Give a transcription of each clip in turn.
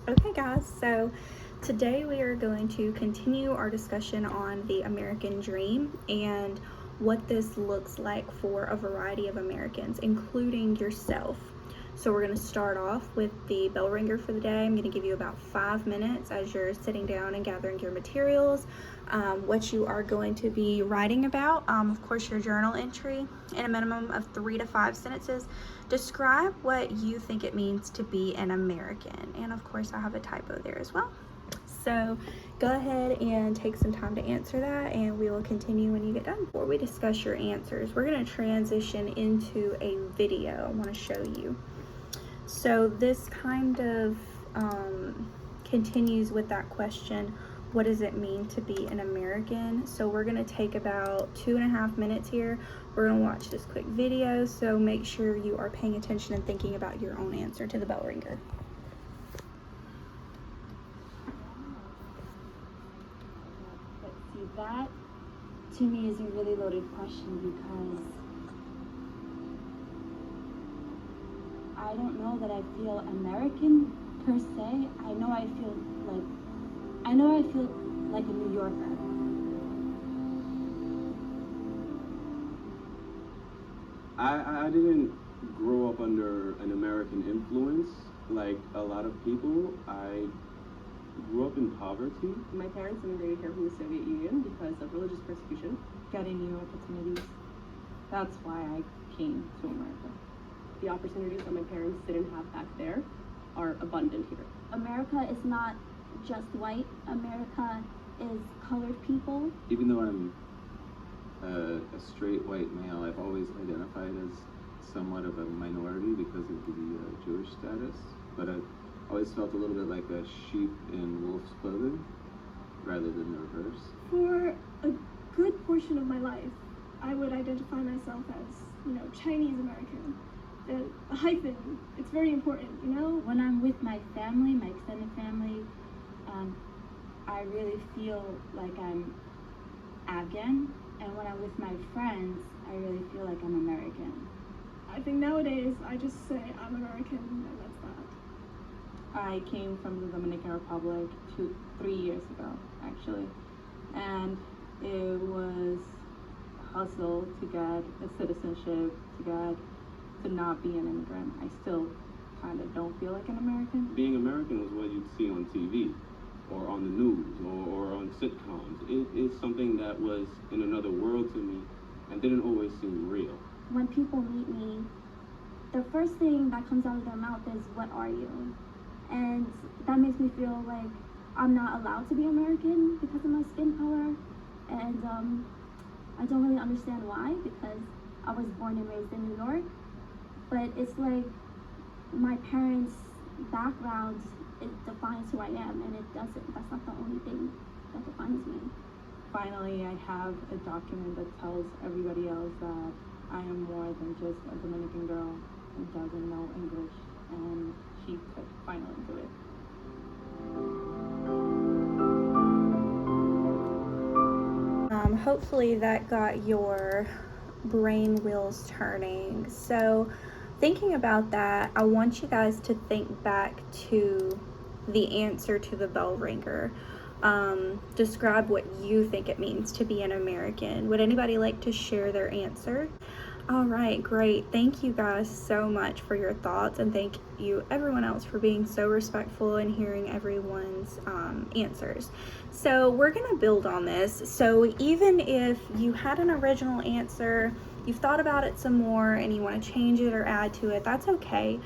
Okay guys, so today we are going to continue our discussion on the American dream and what this looks like for a variety of Americans, including yourself. So we're going to start off with the bell ringer for the day. I'm going to give you about 5 minutes as you're sitting down and gathering your materials, what you are going to be writing about, of course your journal entry, in a minimum of 3 to 5 sentences. Describe what you think it means to be an American. And of course I have a typo there as well. So go ahead and take some time to answer that, and we will continue when you get done. Before we discuss your answers, we're going to transition into a video I want to show you. So this kind of continues with that question, what does it mean to be an American? So we're going to take about 2.5 minutes here. We're going to watch this quick video, so make sure you are paying attention and thinking about your own answer to the bell ringer. But see, that to me is a really loaded question because I don't know that I feel American per se. I know I feel like a New Yorker. I didn't grow up under an American influence like a lot of people. I grew up in poverty. My parents immigrated here from the Soviet Union because of religious persecution, getting new opportunities. That's why I came to America. The opportunities that my parents didn't have back there are abundant here. America is not just white. America is colored people. Even though I'm a straight white male, I've always identified as somewhat of a minority because of the Jewish status. But I've always felt a little bit like a sheep in wolf's clothing rather than the reverse. For a good portion of my life, I would identify myself as, Chinese American. The hyphen, it's very important, When I'm with my family, my extended family, I really feel like I'm Afghan, and when I'm with my friends, I really feel like I'm American. I think nowadays I just say I'm American and that's that. I came from the Dominican Republic 3 years ago, actually, and it was a hustle to get a citizenship, to not be an immigrant. I still kind of don't feel like an American. Being American was what you'd see on TV or on the news or on sitcoms. It is something that was in another world to me and didn't always seem real. When people meet me, the first thing that comes out of their mouth is, "What are you?" And that makes me feel like I'm not allowed to be American because of my skin color. And I don't really understand why, because I was born and raised in New York. But it's like my parents' background, it defines who I am, and it doesn't. That's not the only thing that defines me. Finally, I have a document that tells everybody else that I am more than just a Dominican girl who doesn't know English, and she could finally do it. Hopefully that got your brain wheels turning. So thinking about that, I want you guys to think back to the answer to the bell ringer. Describe what you think it means to be an American. Would anybody like to share their answer? All right, great. Thank you guys so much for your thoughts, and thank you everyone else for being so respectful and hearing everyone's answers. So we're gonna build on this. So even if you had an original answer, you've thought about it some more and you want to change it or add to it, that's okay.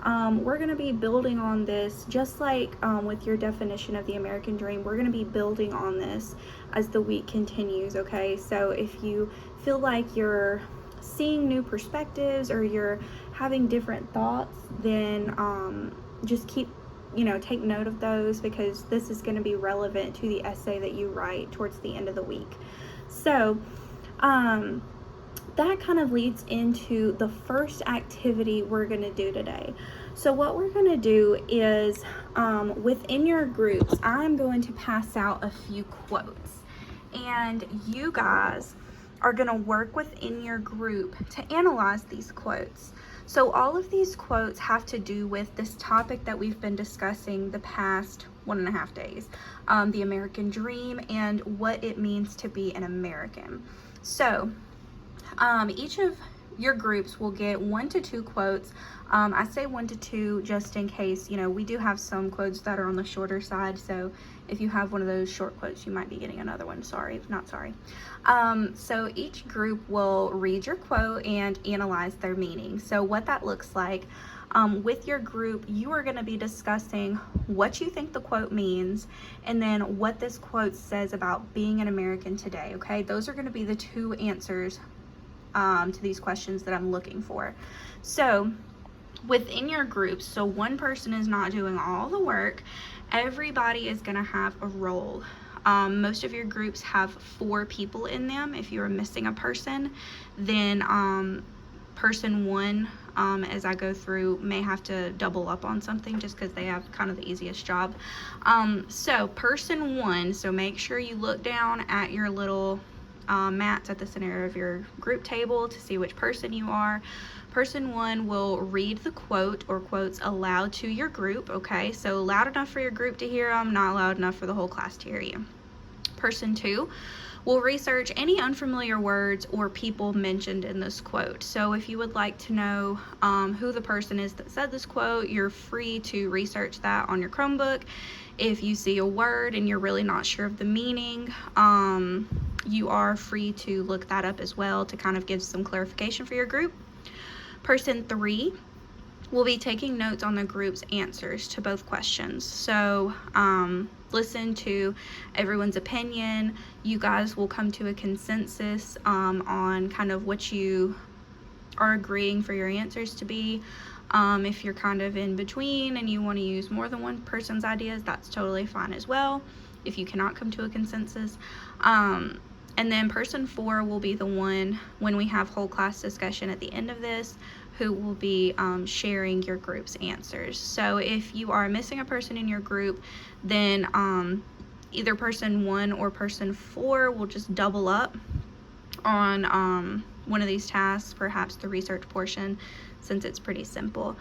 We're going to be building on this, just like with your definition of the American dream. We're going to be building on this as the week continues, okay? So if you feel like you're seeing new perspectives or you're having different thoughts, then just take note of those, because this is going to be relevant to the essay that you write towards the end of the week. So that kind of leads into the first activity we're going to do today. So what we're going to do is within your groups, I'm going to pass out a few quotes, and you guys are going to work within your group to analyze these quotes. So all of these quotes have to do with this topic that we've been discussing the past 1.5 days, the American dream and what it means to be an American. So each of your groups will get 1 to 2 quotes. I say 1 to 2 just in case, you know, we do have some quotes that are on the shorter side. So if you have one of those short quotes, you might be getting another one. Sorry, not sorry. So each group will read your quote and analyze their meaning. So what that looks like, with your group, you are going to be discussing what you think the quote means and then what this quote says about being an American today. Okay, those are going to be the 2 answers to these questions that I'm looking for. So within your groups, so one person is not doing all the work, everybody is going to have a role. Most of your groups have 4 people in them. If you're missing a person, then person 1, as I go through, may have to double up on something just because they have kind of the easiest job. So person 1, so make sure you look down at your little mats at the center of your group table to see which person you are. Person 1 will read the quote or quotes aloud to your group. Okay, so loud enough for your group to hear them, not loud enough for the whole class to hear you. Person 2 will research any unfamiliar words or people mentioned in this quote. So if you would like to know who the person is that said this quote, you're free to research that on your Chromebook. If you see a word and you're really not sure of the meaning, you are free to look that up as well to kind of give some clarification for your group. Person 3 will be taking notes on the group's answers to both questions. So listen to everyone's opinion. You guys will come to a consensus on kind of what you are agreeing for your answers to be. If you're kind of in between and you want to use more than one person's ideas, that's totally fine as well, if you cannot come to a consensus. And then person 4 will be the one, when we have whole class discussion at the end of this, who will be sharing your group's answers. So if you are missing a person in your group, then either person 1 or person 4 will just double up on one of these tasks, perhaps the research portion, since it's pretty simple,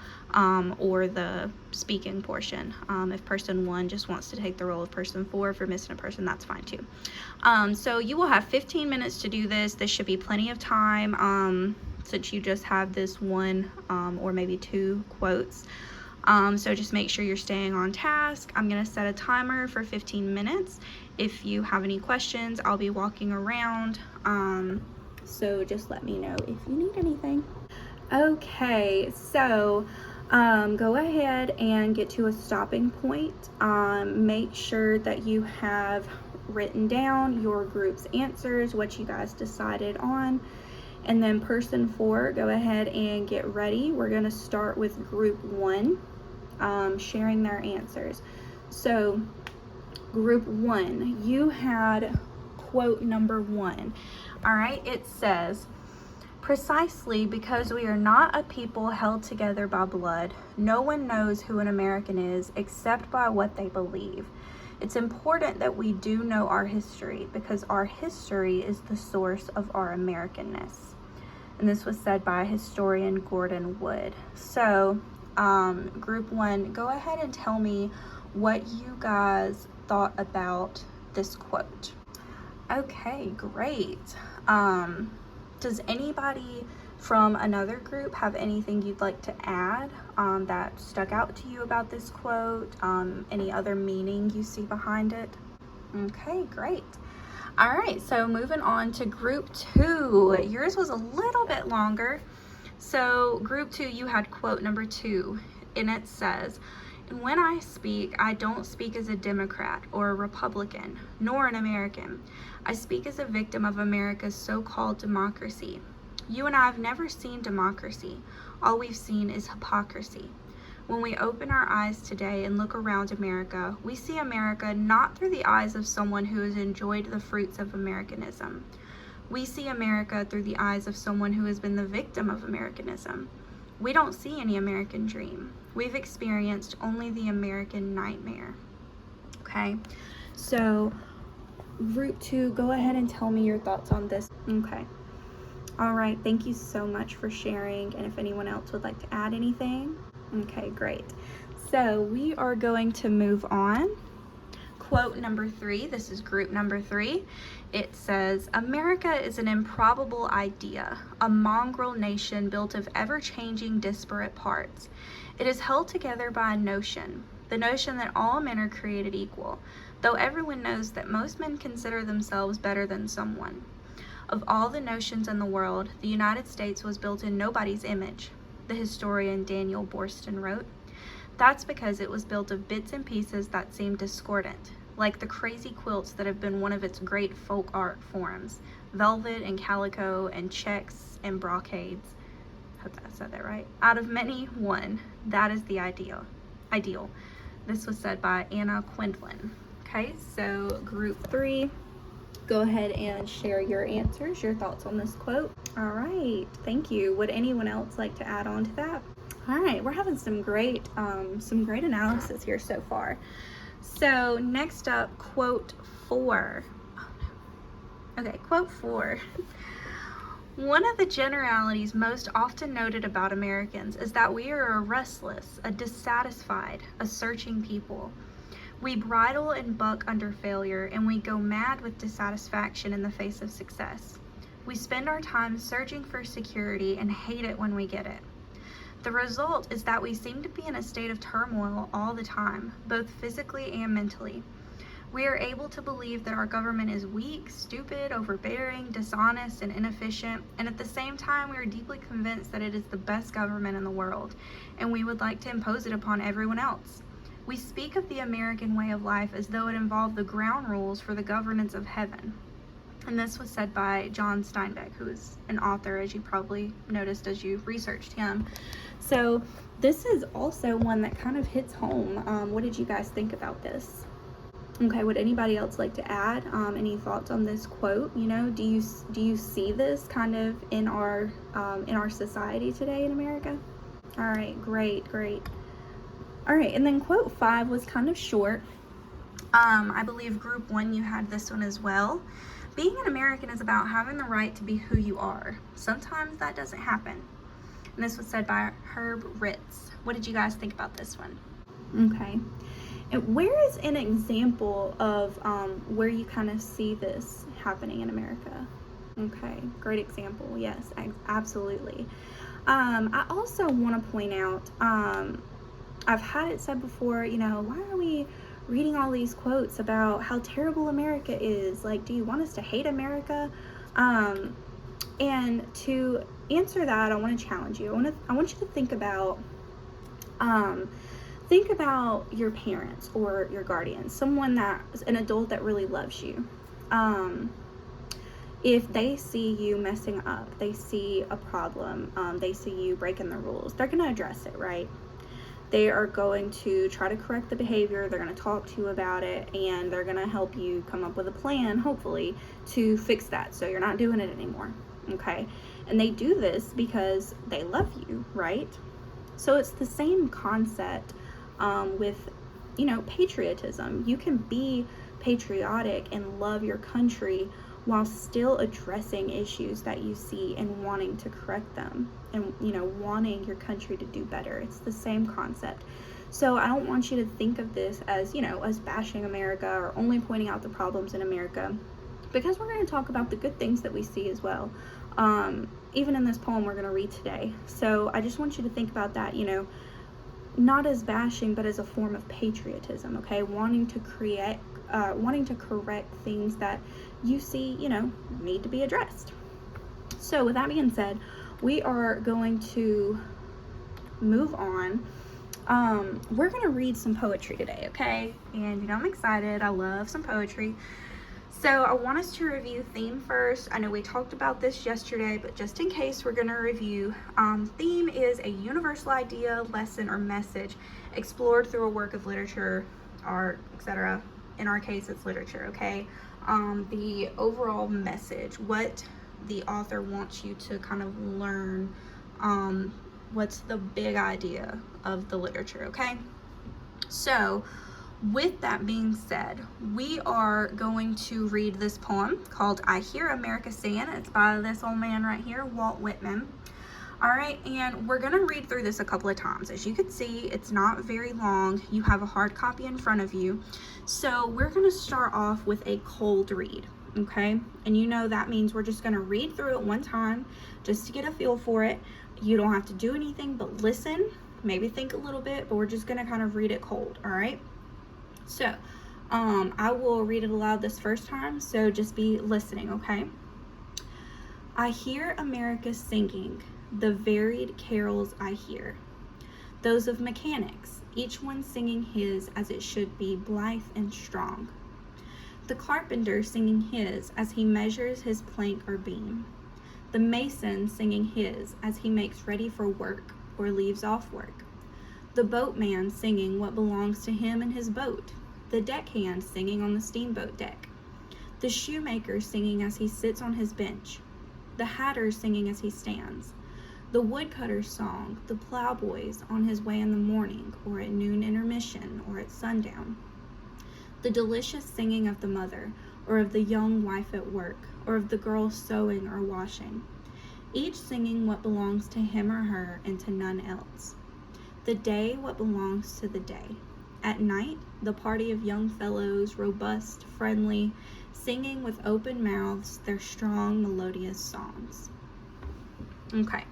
or the speaking portion. If person 1 just wants to take the role of person 4, if you're missing a person, that's fine too. So you will have 15 minutes to do this. This should be plenty of time, since you just have this 1 or maybe 2 quotes. So just make sure you're staying on task. I'm going to set a timer for 15 minutes. If you have any questions, I'll be walking around. So just let me know if you need anything. Okay, so go ahead and get to a stopping point. Make sure that you have written down your group's answers, what you guys decided on. And then person 4, go ahead and get ready. We're going to start with group 1, sharing their answers. So group 1, you had quote number 1. All right, it says, "Precisely because we are not a people held together by blood, no one knows who an American is except by what they believe. It's important that we do know our history because our history is the source of our Americanness." And this was said by historian Gordon Wood. So, group 1, go ahead and tell me what you guys thought about this quote. Okay, great. Does anybody from another group have anything you'd like to add that stuck out to you about this quote? Any other meaning you see behind it? Okay, great. All right, so moving on to group 2. Yours was a little bit longer. So group 2, you had quote number 2, and it says, "And when I speak, I don't speak as a Democrat or a Republican, nor an American. I speak as a victim of America's so-called democracy. You and I have never seen democracy. All we've seen is hypocrisy. When we open our eyes today and look around America, we see America not through the eyes of someone who has enjoyed the fruits of Americanism. We see America through the eyes of someone who has been the victim of Americanism. We don't see any American dream. We've experienced only the American nightmare." Okay, so group 2, go ahead and tell me your thoughts on this. Okay, All right, thank you so much for sharing. And if anyone else would like to add anything. Okay, great. So we are going to move on. Quote number 3, this is group number 3. It says, America is an improbable idea, a mongrel nation built of ever-changing disparate parts. It is held together by a notion, the notion that all men are created equal, though everyone knows that most men consider themselves better than someone. Of all the notions in the world, the United States was built in nobody's image, the historian Daniel Boorstin wrote. That's because it was built of bits and pieces that seemed discordant, like the crazy quilts that have been one of its great folk art forms, velvet and calico and checks and brocades. Hope I said that right. Out of many, one. That is the ideal. This was said by Anna Quindlen. Okay, so group 3, go ahead and share your answers, your thoughts on this quote. All right, thank you. Would anyone else like to add on to that? All right, we're having some great analysis here so far. So next up, quote 4. Oh no. Okay, quote 4. One of the generalities most often noted about Americans is that we are a restless, a dissatisfied, a searching people. We bridle and buck under failure, and we go mad with dissatisfaction in the face of success. We spend our time searching for security and hate it when we get it. The result is that we seem to be in a state of turmoil all the time, both physically and mentally. We are able to believe that our government is weak, stupid, overbearing, dishonest, and inefficient, and at the same time we are deeply convinced that it is the best government in the world, and we would like to impose it upon everyone else. We speak of the American way of life as though it involved the ground rules for the governance of heaven. And this was said by John Steinbeck, who is an author, as you probably noticed as you researched him. So this is also one that kind of hits home. What did you guys think about this? Okay, would anybody else like to add any thoughts on this quote? You know, do you see this kind of in our society today in America? All right, great. All right, and then quote 5 was kind of short. I believe group 1, you had this one as well. Being an American is about having the right to be who you are. Sometimes that doesn't happen. And this was said by Herb Ritz. What did you guys think about this one? Okay. And where is an example of where you kind of see this happening in America? Okay, great example. Yes, absolutely. I also want to point out, I've had it said before, you know, why are we reading all these quotes about how terrible America is? Like, do you want us to hate America? And to answer that, I want to challenge you. I want you to think about your parents or your guardian, someone that's an adult that really loves you. If they see you messing up, they see a problem, they see you breaking the rules, they're going to address it, right? They are going to try to correct the behavior, they're going to talk to you about it, and they're going to help you come up with a plan, hopefully, to fix that so you're not doing it anymore, okay? And they do this because they love you, right? So it's the same concept with, you know, patriotism. You can be patriotic and love your country while still addressing issues that you see and wanting to correct them and, you know, wanting your country to do better. It's the same concept. So I don't want you to think of this as, you know, as bashing America or only pointing out the problems in America, because we're going to talk about the good things that we see as well, even in this poem we're going to read today. So I just want you to think about that, you know, not as bashing, but as a form of patriotism, okay? Wanting to correct things that you see, you know, need to be addressed. So with that being said, we are going to move on. We're going to read some poetry today, okay? And you know, I'm excited. I love some poetry. So I want us to review theme first. I know we talked about this yesterday, but just in case, we're going to review. Theme is a universal idea, lesson, or message explored through a work of literature, art, etc. In our case, it's literature, okay? The overall message, what the author wants you to kind of learn, what's the big idea of the literature, okay? So with that being said, we are going to read this poem called I Hear America Singing. It's by this old man right here, Walt Whitman. All right, and we're gonna read through this a couple of times. As you can see, it's not very long. You have a hard copy in front of you. So we're gonna start off with a cold read, okay? And you know that means we're just gonna read through it one time just to get a feel for it. You don't have to do anything but listen, maybe think a little bit, but we're just gonna kind of read it cold, all right? So, I will read it aloud this first time, so just be listening, okay? I hear America singing, the varied carols I hear, those of mechanics, each one singing his as it should be, blithe and strong. The carpenter singing his as he measures his plank or beam. The mason singing his as he makes ready for work or leaves off work. The boatman singing what belongs to him and his boat. The deckhand singing on the steamboat deck. The shoemaker singing as he sits on his bench. The hatter singing as he stands. The woodcutter's song, the plowboy's on his way in the morning, or at noon intermission, or at sundown. The delicious singing of the mother, or of the young wife at work, or of the girl sewing or washing. Each singing what belongs to him or her and to none else. The day what belongs to the day. At night, the party of young fellows, robust, friendly, singing with open mouths their strong, melodious songs. Okay.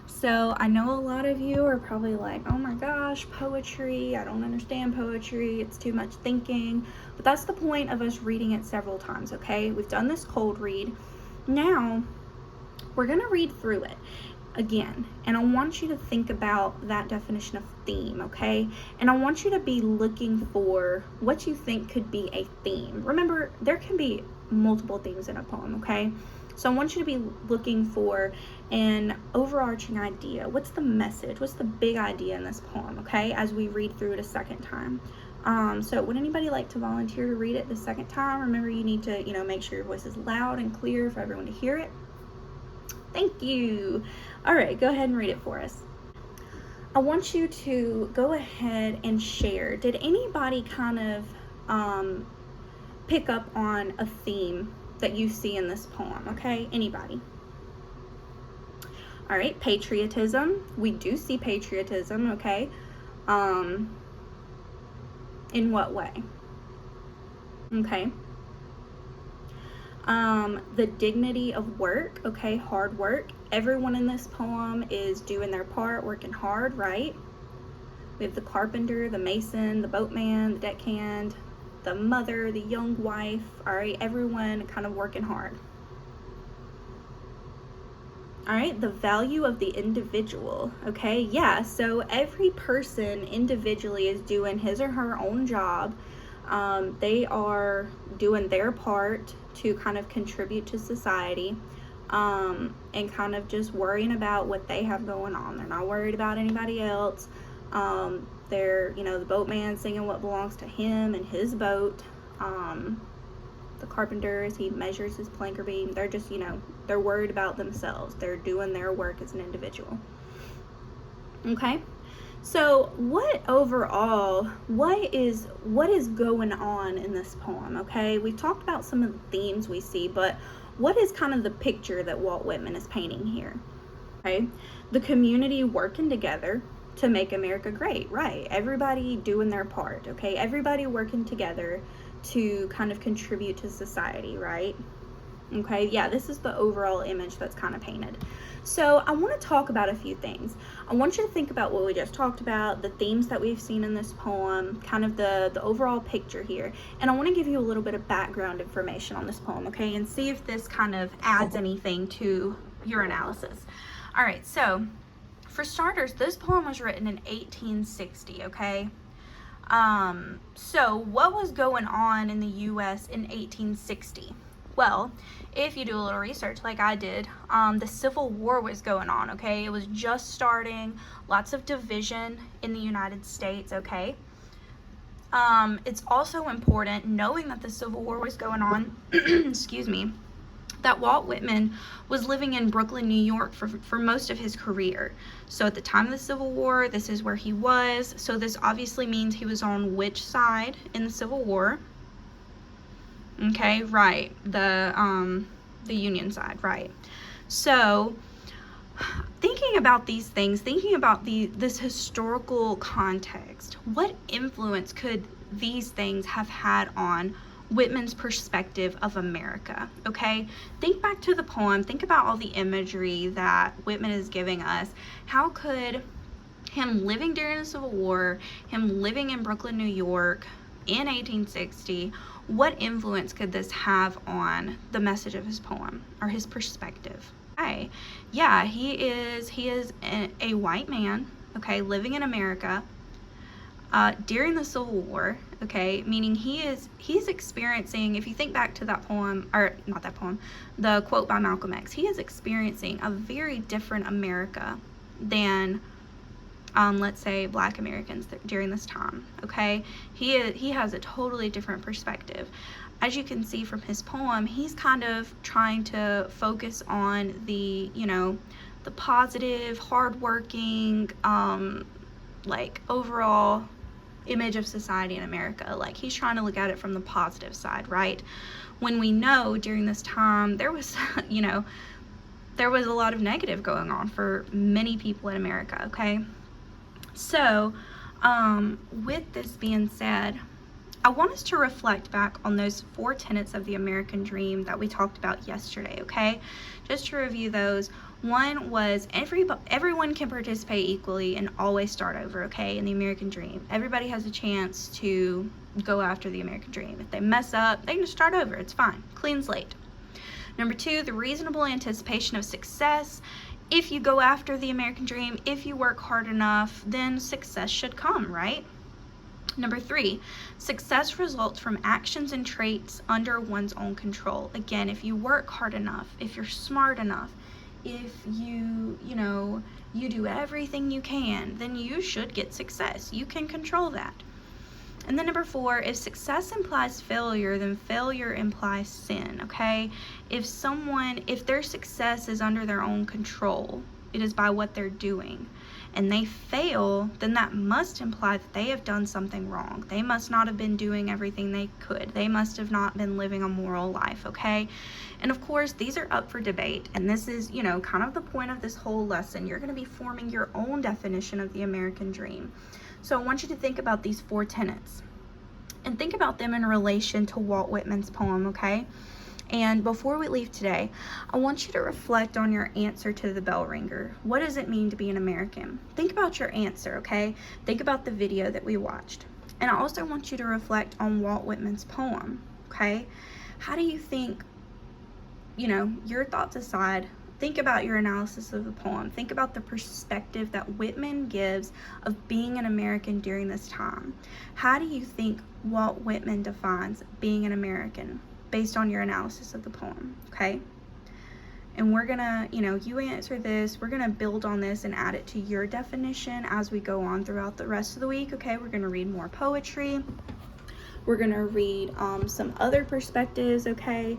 So I know a lot of you are probably like, oh my gosh, poetry, I don't understand poetry, it's too much thinking. But that's the point of us reading it several times, okay? We've done this cold read. Now, we're gonna read through it again. And I want you to think about that definition of theme, okay? And I want you to be looking for what you think could be a theme. Remember, there can be multiple themes in a poem, okay? So I want you to be looking for an overarching idea. What's the message? What's the big idea in this poem, okay? As we read through it a second time. So would anybody like to volunteer to read it the second time? Remember, you need to, make sure your voice is loud and clear for everyone to hear it. Thank you. All right, go ahead and read it for us. I want you to go ahead and share. Did anybody kind of pick up on a theme that you see in this poem, okay? Anybody? All right, patriotism. We do see patriotism, okay? In what way? Okay. The dignity of work, okay, hard work. Everyone in this poem is doing their part, working hard, right? We have the carpenter, the mason, the boatman, the deckhand, the mother, the young wife, all right, everyone kind of working hard. All right, the value of the individual, okay, yeah, so every person individually is doing his or her own job. They are doing their part to kind of contribute to society, and kind of just worrying about what they have going on. They're not worried about anybody else. They're, the boatman singing what belongs to him and his boat. The carpenter, as he measures his plank or beam, they're just, they're worried about themselves. They're doing their work as an individual. Okay? So what is going on in this poem, okay? We've talked about some of the themes we see, but what is kind of the picture that Walt Whitman is painting here? Okay? The community working together to make America great, right? Everybody doing their part, okay? Everybody working together to kind of contribute to society, right? Okay, yeah, this is the overall image that's kind of painted. So I want to talk about a few things. I want you to think about what we just talked about, the themes that we've seen in this poem, kind of the overall picture here. And I want to give you a little bit of background information on this poem, okay? And see if this kind of adds anything to your analysis. All right, so for starters, this poem was written in 1860, okay? So what was going on in the U.S. in 1860? Well, if you do a little research like I did, the Civil War was going on, okay? It was just starting, lots of division in the United States, okay? It's also important, knowing that the Civil War was going on, excuse me, that Walt Whitman was living in Brooklyn, New York for most of his career. So at the time of the Civil War, this is where he was. So this obviously means he was on which side in the Civil War? Okay, right. The Union side, right. So thinking about these things, thinking about this historical context, what influence could these things have had on Whitman's perspective of America? Okay, think back to the poem, think about all the imagery that Whitman is giving us. How could him living during the Civil War, him living in Brooklyn, New York in 1860, what influence could this have on the message of his poem or his perspective? Okay, yeah, he is a white man, okay, living in America during the Civil War, okay, meaning he's experiencing, if you think back to that poem, or not that poem, the quote by Malcolm X, he is experiencing a very different America than let's say Black Americans during this time, okay? He has a totally different perspective. As you can see from his poem, he's kind of trying to focus on the, the positive, hardworking, like overall image of society in America. Like he's trying to look at it from the positive side, right? When we know during this time there was, there was a lot of negative going on for many people in America, okay? So, with this being said, I want us to reflect back on those 4 tenets of the American dream that we talked about yesterday, okay? Just to review those. One was everyone can participate equally and always start over, okay, in the American dream. Everybody has a chance to go after the American dream. If they mess up, they can just start over. It's fine. Clean slate. Number 2, the reasonable anticipation of success. If you go after the American dream, if you work hard enough, then success should come, right? Number 3, success results from actions and traits under one's own control. Again, if you work hard enough, if you're smart enough, if you do everything you can, then you should get success. You can control that. And then number 4, if success implies failure, then failure implies sin, okay? If their success is under their own control, it is by what they're doing, and they fail, then that must imply that they have done something wrong. They must not have been doing everything they could. They must have not been living a moral life, okay? And of course, these are up for debate, and this is, kind of the point of this whole lesson. You're going to be forming your own definition of the American dream. So I want you to think about these 4 tenets and think about them in relation to Walt Whitman's poem, okay? And before we leave today, I want you to reflect on your answer to the bell ringer. What does it mean to be an American? Think about your answer, okay? Think about the video that we watched. And I also want you to reflect on Walt Whitman's poem, okay? How do you think, your thoughts aside, think about your analysis of the poem. Think about the perspective that Whitman gives of being an American during this time. How do you think Walt Whitman defines being an American based on your analysis of the poem, okay? And we're gonna, you answer this, we're gonna build on this and add it to your definition as we go on throughout the rest of the week, okay? We're gonna read more poetry. We're gonna read some other perspectives, okay?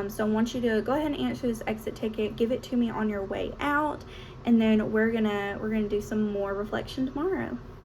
So I want you to go ahead and answer this exit ticket, give it to me on your way out, and then we're gonna do some more reflection tomorrow.